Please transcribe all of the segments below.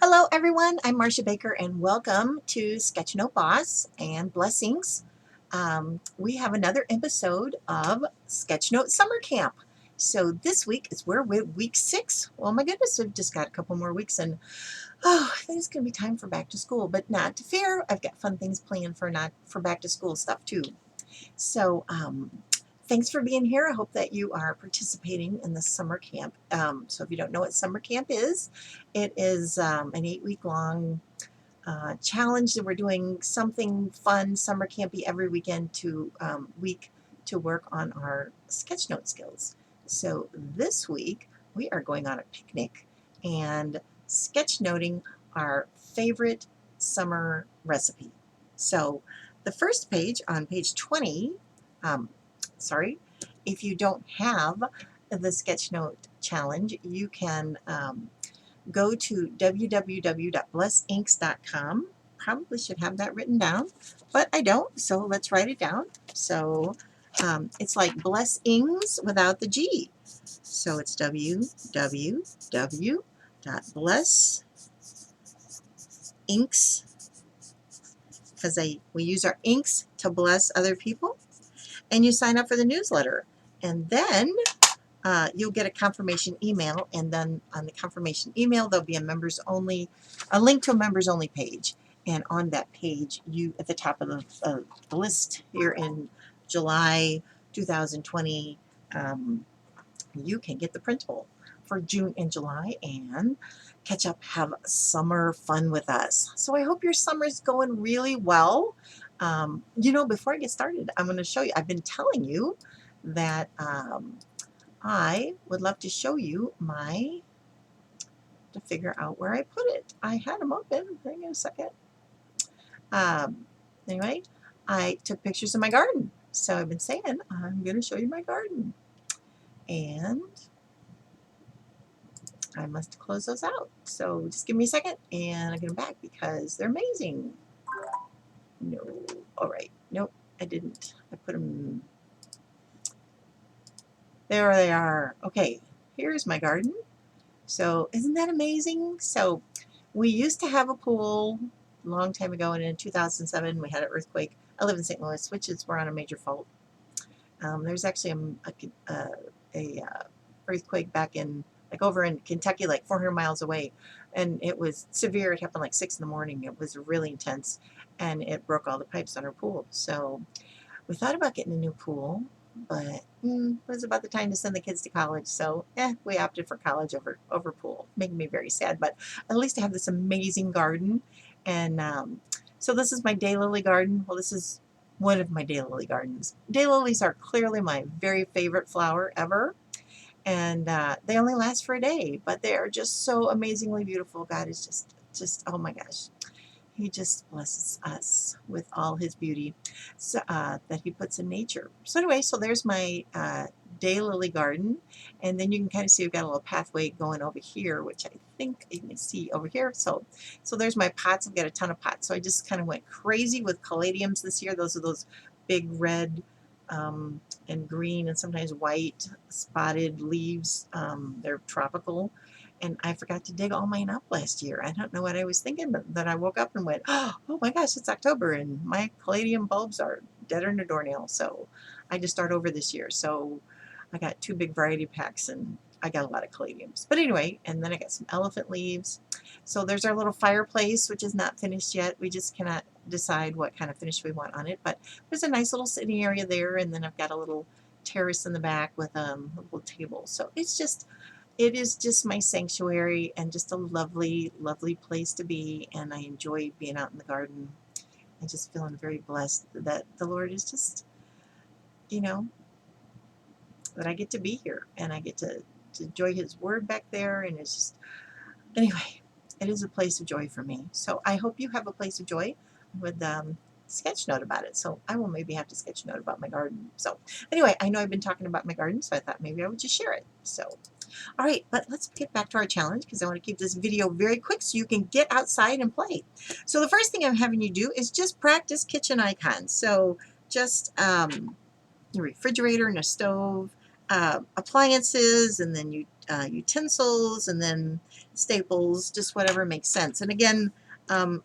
Hello everyone, I'm Marsha Baker and welcome to Sketchnote Boss and Blessings. We have another episode of Sketchnote Summer Camp. So this week is we're week 6. Well, my goodness, we've just got a couple more weeks and I think it's going to be time for back to school, but not to fear. I've got fun things planned for back to school stuff too. So thanks for being here. I hope that you are participating in the summer camp. So if you don't know what summer camp is, it is an 8-week long challenge that we're doing something fun, summer campy every weekend week to work on our sketchnote skills. So this week we are going on a picnic and sketchnoting our favorite summer recipe. So the first page on page 20, if you don't have the sketchnote challenge, you can go to www.blessinks.com. Probably should have that written down, but I don't, so let's write it down. So it's like blessings without the G. So it's www.blessinks, because we use our inks to bless other people, and you sign up for the newsletter. And then you'll get a confirmation email, and then on the confirmation email there'll be a link to a members only page, and on that page, you at the top of the list here in July 2020, you can get the printable for June and July and catch up, have summer fun with us. So I hope your summer's going really well. Before I get started, I'm going to show you. I've been telling you that I would love to show you to figure out where I put it. I had them open. Hang on a second. Anyway, I took pictures of my garden. So I've been saying I'm going to show you my garden. And I must close those out. So just give me a second and I'll get them back because they're amazing. No. All right. Nope, I didn't. I put them. There they are. Okay, here's my garden. So isn't that amazing? So we used to have a pool a long time ago, and in 2007 we had an earthquake. I live in St. Louis, which is we're on a major fault. There's actually a earthquake back in over in Kentucky, like 400 miles away, and it was severe. It happened like 6 in the morning. It was really intense, and it broke all the pipes on our pool. So we thought about getting a new pool, but it was about the time to send the kids to college, so we opted for college over pool. Making me very sad, but at least I have this amazing garden. And so this is my daylily garden. Well, this is one of my daylily gardens. Daylilies are clearly my very favorite flower ever, and they only last for a day, but they are just so amazingly beautiful. God is just oh my gosh. He just blesses us with all his beauty that he puts in nature. So anyway, so there's my daylily garden, and then you can kind of see we've got a little pathway going over here, which I think you can see over here. So there's my pots. I've got a ton of pots. So I just kind of went crazy with caladiums this year. Those are those big red and green and sometimes white spotted leaves. They're tropical. And I forgot to dig all mine up last year. I don't know what I was thinking, but then I woke up and went, oh my gosh, it's October and my caladium bulbs are deader than a doornail. So I just start over this year. So I got 2 big variety packs and I got a lot of caladiums. But anyway, and then I got some elephant leaves. So there's our little fireplace, which is not finished yet. We just cannot decide what kind of finish we want on it. But there's a nice little sitting area there. And then I've got a little terrace in the back with a little table. So it is just my sanctuary and just a lovely, lovely place to be, and I enjoy being out in the garden. I just feeling very blessed that the Lord is just, that I get to be here and I get to enjoy His Word back there, and it's just, anyway, it is a place of joy for me. So I hope you have a place of joy with sketch note about it. So I will maybe have to sketch note about my garden. So anyway, I know I've been talking about my garden, so I thought maybe I would just share it. So all right, but let's get back to our challenge because I want to keep this video very quick so you can get outside and play. So the first thing I'm having you do is just practice kitchen icons. So just a refrigerator and a stove, appliances, and then you utensils, and then staples, just whatever makes sense. And again,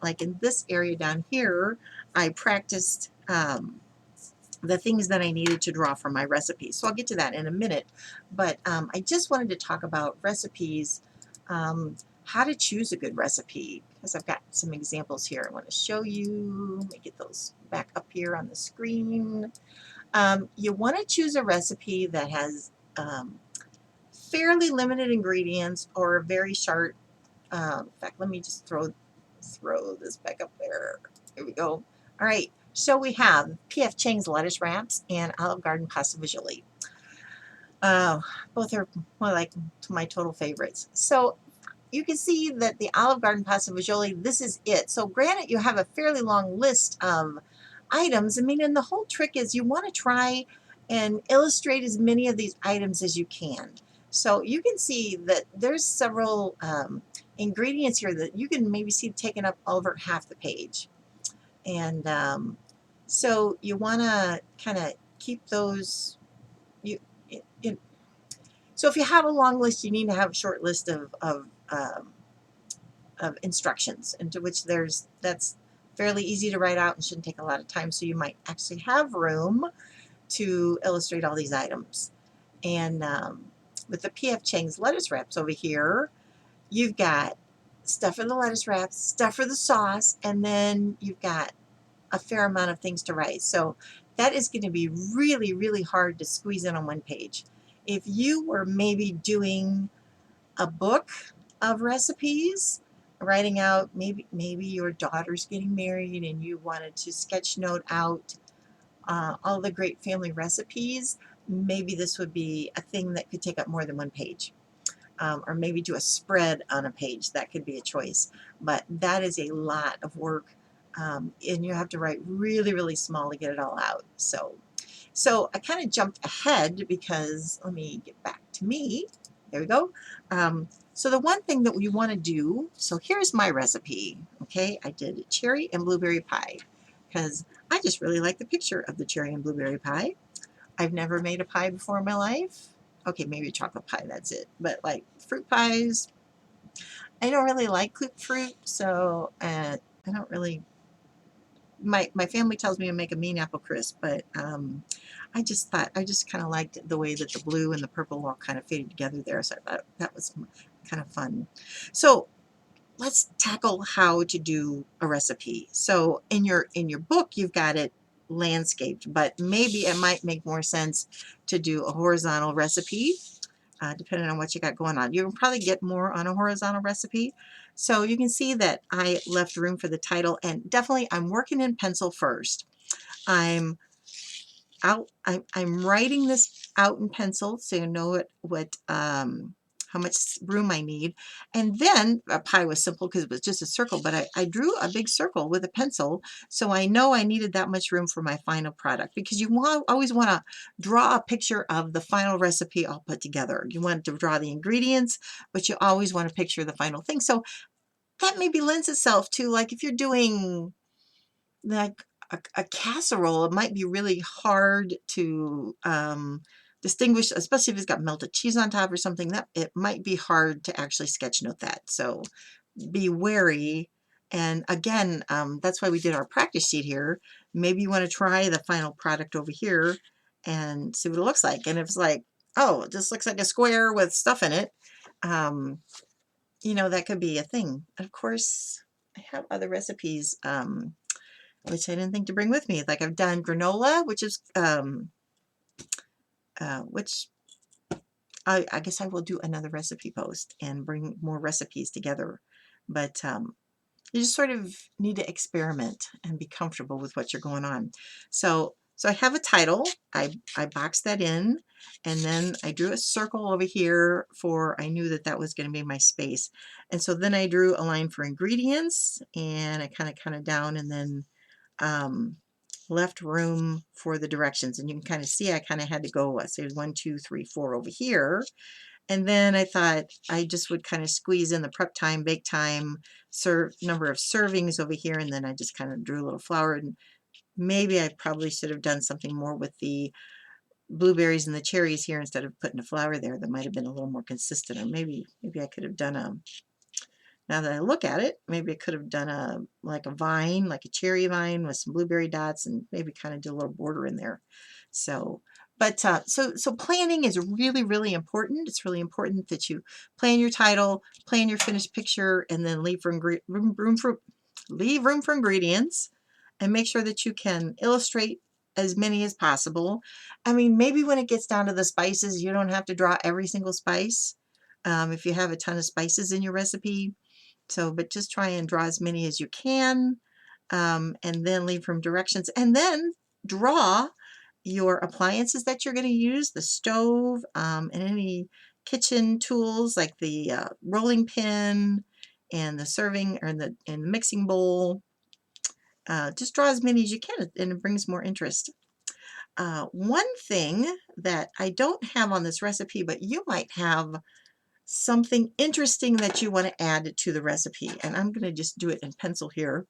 like in this area down here, I practiced the things that I needed to draw from my recipes. So I'll get to that in a minute. But I just wanted to talk about recipes, how to choose a good recipe, because I've got some examples here I want to show you. Let me get those back up here on the screen. You want to choose a recipe that has fairly limited ingredients or very short. In fact, let me just throw this back up there. Here we go. All right. So we have P.F. Chang's lettuce wraps and Olive Garden pasta visually. Both are more like my total favorites. So you can see that the Olive Garden pasta visually, this is it. So granted, you have a fairly long list of items. I mean, and the whole trick is you want to try and illustrate as many of these items as you can. So you can see that there's several ingredients here that you can maybe see taking up over half the page. And so you want to kind of keep those. So if you have a long list, you need to have a short list of instructions, into which that's fairly easy to write out and shouldn't take a lot of time. So you might actually have room to illustrate all these items. And with the P.F. Chang's lettuce wraps over here, you've got stuff for the lettuce wraps, stuff for the sauce, and then you've got a fair amount of things to write. So that is going to be really, really hard to squeeze in on one page. If you were maybe doing a book of recipes, writing out, maybe your daughter's getting married and you wanted to sketch note out all the great family recipes, maybe this would be a thing that could take up more than one page. Or maybe do a spread on a page. That could be a choice. But that is a lot of work, and you have to write really, really small to get it all out. So I kind of jumped ahead because, let me get back to me. There we go. So the one thing that we want to do, so here's my recipe. Okay, I did a cherry and blueberry pie because I just really like the picture of the cherry and blueberry pie. I've never made a pie before in my life. Okay, maybe a chocolate pie, that's it. But like fruit pies, I don't really like cooked fruit, so I don't really, my family tells me to make a mean apple crisp, but I just kind of liked the way that the blue and the purple all kind of faded together there, so I thought that was kind of fun. So let's tackle how to do a recipe. So in your book, you've got it landscaped, but maybe it might make more sense to do a horizontal recipe, depending on what you got going on. You can probably get more on a horizontal recipe. So you can see that I left room for the title, and definitely I'm working in pencil first. I'm writing this out in pencil, so you know how much room I need. And then a pie was simple because it was just a circle, but I drew a big circle with a pencil, so I know I needed that much room for my final product, because you always want to draw a picture of the final recipe all put together. You want to draw the ingredients, but you always want to picture the final thing. So that maybe lends itself to, like, if you're doing like a casserole, it might be really hard to distinguish, especially if it's got melted cheese on top or something. That it might be hard to actually sketch note that. So be wary. And again, that's why we did our practice sheet here. Maybe you want to try the final product over here and see what it looks like. And if it's like, oh, it just looks like a square with stuff in it, that could be a thing. Of course, I have other recipes, which I didn't think to bring with me. Like, I've done granola, which is, which I guess I will do another recipe post and bring more recipes together. But you just sort of need to experiment and be comfortable with what you're going on. So I have a title. I boxed that in, and then I drew a circle over here I knew that was going to be my space. And so then I drew a line for ingredients, and I kind of counted down, and then left room for the directions. And you can kind of see I kind of had to go, say 1, 2, 3, 4 over here. And then I thought I just would kind of squeeze in the prep time, bake time, number of servings over here, and then I just kind of drew a little flower. And maybe I probably should have done something more with the blueberries and the cherries here instead of putting a flower there. That might have been a little more consistent, or maybe I could have done a, now that I look at it, maybe I could have done a, like a vine, like a cherry vine with some blueberry dots, and maybe kind of do a little border in there. So, but so planning is really, really important. It's really important that you plan your title, plan your finished picture, and then leave room for ingredients, and make sure that you can illustrate as many as possible. I mean, maybe when it gets down to the spices, you don't have to draw every single spice if you have a ton of spices in your recipe. So, but just try and draw as many as you can, and then leave room directions, and then draw your appliances that you're going to use, the stove, and any kitchen tools like the rolling pin and the serving or the mixing bowl. Just draw as many as you can, and it brings more interest. One thing that I don't have on this recipe, but you might have something interesting that you want to add to the recipe, and I'm going to just do it in pencil here,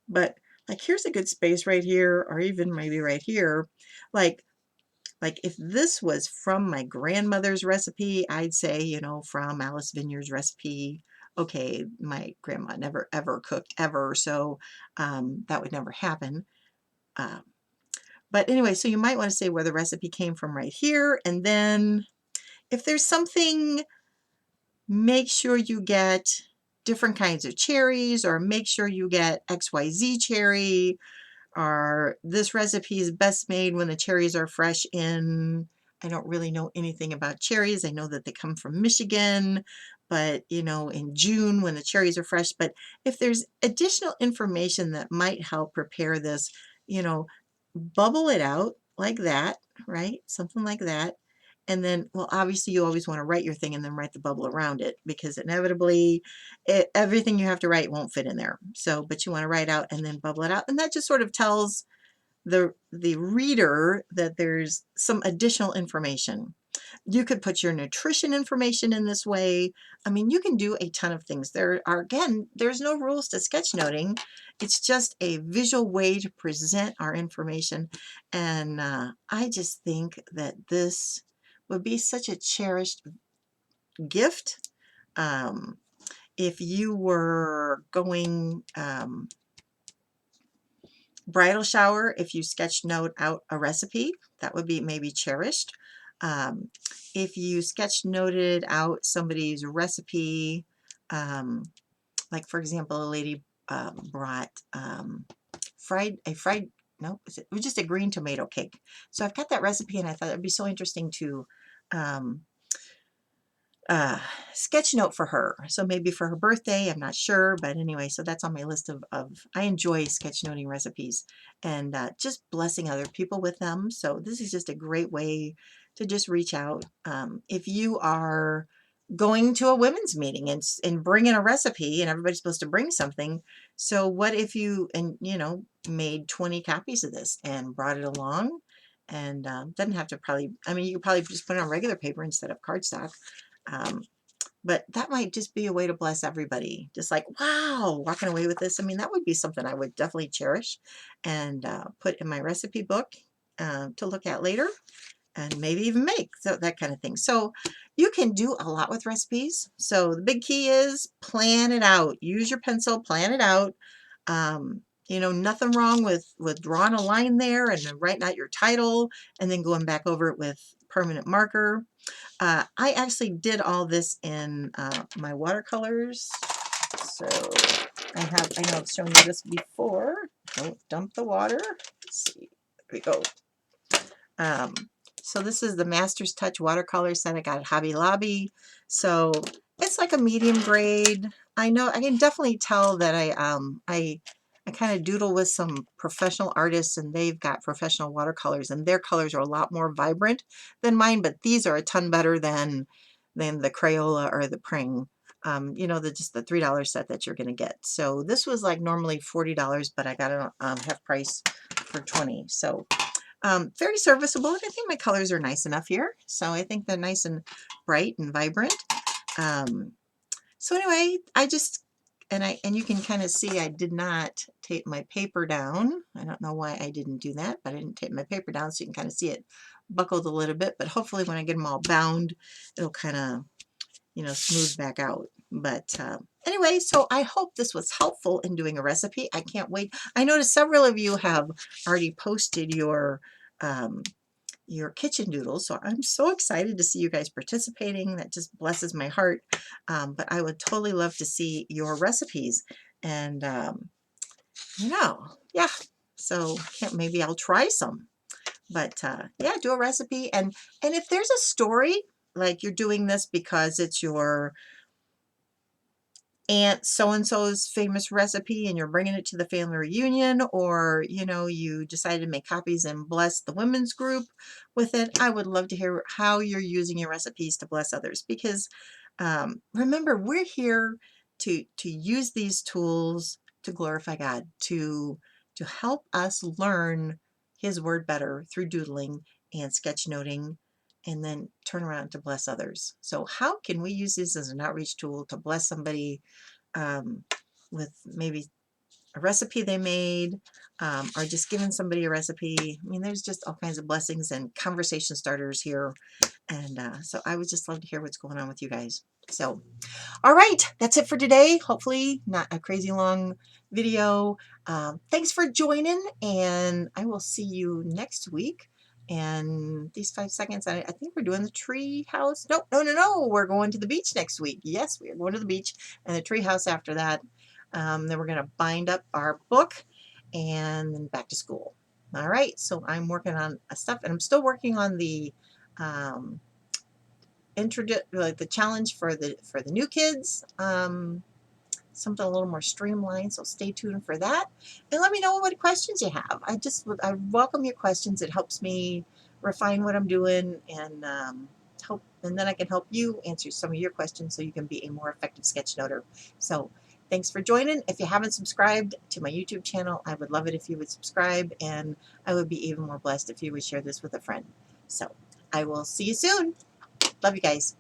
but like here's a good space right here, or even maybe right here. Like if this was from my grandmother's recipe, I'd say, you know, from Alice Vineyard's recipe. Okay, my grandma never ever cooked ever, so that would never happen. Um, but anyway, so you might want to say where the recipe came from right here, and then if there's something, make sure you get different kinds of cherries, or make sure you get XYZ cherry, or this recipe is best made when the cherries are fresh in, I don't really know anything about cherries. I know that they come from Michigan, but you know, in June when the cherries are fresh. But if there's additional information that might help prepare this, you know, bubble it out like that, right? Something like that. And then, well, obviously you always want to write your thing and then write the bubble around it, because inevitably everything you have to write won't fit in there. So, but you want to write out and then bubble it out. And that just sort of tells the reader that there's some additional information. You could put your nutrition information in this way. I mean, you can do a ton of things. There are, again, there's no rules to sketchnoting. It's just a visual way to present our information. And I just think that this would be such a cherished gift. Um, if you were going bridal shower, if you sketch note out a recipe, that would be maybe cherished. Um, if you sketch noted out somebody's recipe, like for example, a lady brought fried, no, it was just a green tomato cake. So I've got that recipe, and I thought it'd be so interesting to um, sketch note for her. So maybe for her birthday, I'm not sure, but anyway, so that's on my list of I enjoy sketchnoting recipes, and just blessing other people with them. So this is just a great way to just reach out. If you are going to a women's meeting and bring in a recipe, and everybody's supposed to bring something, so what if you, and you know, made 20 copies of this and brought it along, and doesn't have to, probably, I mean, you could probably just put it on regular paper instead of cardstock. Um, but that might just be a way to bless everybody. Just like, wow, walking away with this. I mean, that would be something I would definitely cherish and put in my recipe book to look at later, and maybe even make, so that kind of thing. So you can do a lot with recipes. So the big key is plan it out. Use your pencil, plan it out. You know, nothing wrong with drawing a line there and then writing out your title and then going back over it with permanent marker. I actually did all this in my watercolors. So I know I've shown you this before. Don't dump the water. Let's see. There we go. Um, so this is the Master's Touch watercolor set I got at Hobby Lobby. So it's like a medium grade. I know I can definitely tell that I kind of doodle with some professional artists, and they've got professional watercolors, and their colors are a lot more vibrant than mine, but these are a ton better than the Crayola or the Pring. You know, just the $3 set that you're going to get. So this was like normally $40, but I got it on half price for 20. So very serviceable, and I think my colors are nice enough here. So I think they're nice and bright and vibrant. So anyway, I just, and you can kind of see I did not tape my paper down. I don't know why I didn't do that, but I didn't tape my paper down, so you can kind of see it buckled a little bit, but hopefully when I get them all bound, it'll kind of, smooth back out. But anyway, so I hope this was helpful in doing a recipe. I can't wait. I noticed several of you have already posted your kitchen doodles, so I'm so excited to see you guys participating. That just blesses my heart. But I would totally love to see your recipes, and yeah. So maybe I'll try some. But yeah, do a recipe, and if there's a story, like you're doing this because it's your aunt so-and-so's famous recipe and you're bringing it to the family reunion, or you decided to make copies and bless the women's group with it, I would love to hear how you're using your recipes to bless others, because remember, we're here to use these tools to glorify God, to help us learn his word better through doodling and sketchnoting, and then turn around to bless others. So how can we use this as an outreach tool to bless somebody, um, with maybe a recipe they made, or just giving somebody a recipe? I mean, there's just all kinds of blessings and conversation starters here. And so I would just love to hear what's going on with you guys. So, all right, that's it for today. Hopefully not a crazy long video. Thanks for joining, and I will see you next week. And these 5 seconds, I think we're doing the tree house. No, no, no, no. We're going to the beach next week. Yes, we are going to the beach and the tree house after that. Then we're going to bind up our book and then back to school. All right, so I'm working on stuff, and I'm still working on the like the challenge for the new kids, something a little more streamlined, so stay tuned for that, and let me know what questions you have. I welcome your questions. It helps me refine what I'm doing, and and then I can help you answer some of your questions so you can be a more effective sketchnoter. So thanks for joining. If you haven't subscribed to my YouTube channel, I would love it if you would subscribe, and I would be even more blessed if you would share this with a friend. So I will see you soon. Love you guys.